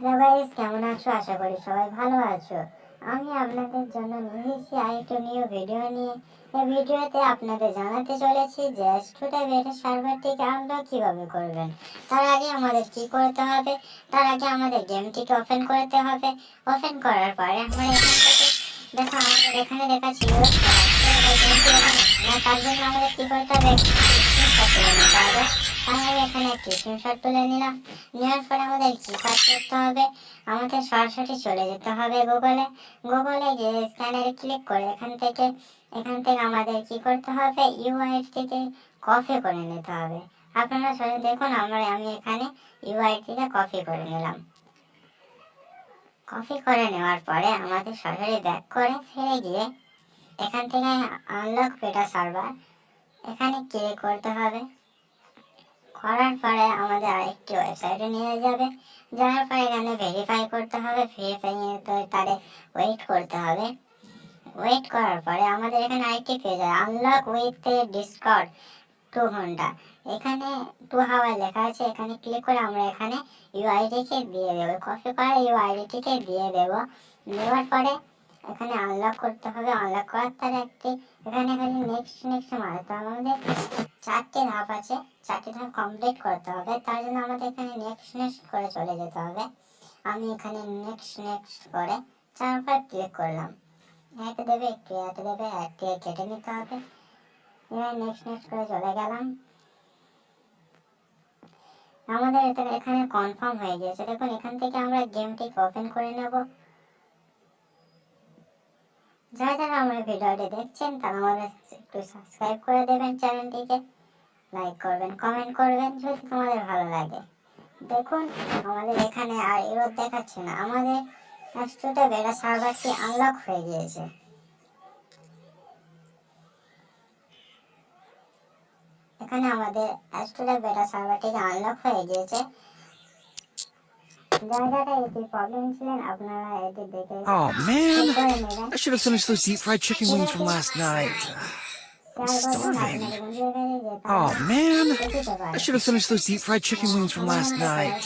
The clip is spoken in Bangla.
হ্যালো গাইস, কেমন আছো? আশা করি সবাই ভালো আছো। আমি আপনাদের জন্য নিয়ে এসেছি আরেকটা নিউ ভিডিও নিয়ে। এই ভিডিওতে আপনাদের জানাতে চলেছি যে স্টুডেন্ট বেটা সার্ভারটিকে আনলক কিভাবে করবেন। তার আগে আমাদের কি করতে হবে? তার আগে আমাদের গেমটিকে ওপেন করতে হবে। ওপেন করার পরে আমরা এখান থেকে দেখো আমাদের এখানে লেখা ছিল তার জন্য আমাদের কি করতে হবে? স্ক্রিনশট তুলে নিতে হবে। আমি এখানে একটি স্ক্রিনশট তুলে নিলাম। নেওয়ার পরে আমাদের কি কাজ করতে হবে? আমাদের সরাসরি চলে যেতে হবে গুগলে গিয়ে স্ক্যানারে ক্লিক করে এখান থেকে আমাদের কি করতে হবে? ইউআইডি থেকে কপি করে নিতে হবে। আপনারা সবাই দেখুন, আমি এখানে ইউআইডি থেকে কপি করে নিলাম। কপি করে নেওয়ার পরে আমাদের সরাসরি ব্যাক করে ফিরে গিয়ে এখান থেকে আনলক বেটা সার্ভার এখানে ক্লিক করতে হবে। করার পরে আমাদের আরেকটি ওয়েবসাইটে নিয়ে যাবে। যাওয়ার পরে এখানে ভেরিফাই করতে হবে। ভেরিফাই তারে ওয়েট করতে হবে। ওয়েট করার পরে আমাদের এখানে আরেকটি পেজ আছে, আনলক উইথ ডিসকর্ড 2 ঘন্টা। এখানে 2 হাওয়ার লেখা আছে। এখানে ক্লিক করে আমরা এখানে ইউআইডিকে দিয়ে দেবো। কপি করে ইউআইডিটিকে দিয়ে দেবো। দেওয়ার পরে এখানে আনলক করতে হবে। আনলক করার পরে এখানে নেক্সট মারতে হবে। আমাদের 4টে ধাপ আছে। 4টে ধাপ কমপ্লিট করতে হবে। তার জন্য আমাদের এখানে নেক্সট করে চলে যেতে হবে। আমি এখানে নেক্সট করে তারপর ক্লিক করলাম। অ্যাড দেবে, একটু অ্যাড দেবে, অ্যাডটিকে কেটে নিতে হবে। এবার নেক্সট করে চলে গেলাম। আমাদের এখানে কনফার্ম হয়ে গিয়েছে। দেখুন, এখান থেকে আমরা গেমটিকে ওপেন করে নেব। যারা আমার ভিডিওটি দেখছেন তারা আমাদের একটু সাবস্ক্রাইব করে দেবেন, চ্যানেলটিকে লাইক করবেন, কমেন্ট করবেন যদি তোমাদের ভালো লাগে। দেখুন, আমাদের এখানে আর এরর দেখাচ্ছে না। আমাদের স্টুডেন্ট বেটা সার্ভারটি আনলক হয়ে গিয়েছে। এখানে আমাদের স্টুডেন্ট বেটা সার্ভারটিকে আনলক হয়ে গিয়েছে। জায়গাটা এটি প্রবলেম ছিলেন, আপনারা এটি দেখে Oh man, করে নেবেন। I should have finished those deep fried chicken wings from last night. I'm starving. Oh man, I should have finished those deep fried chicken wings from last night.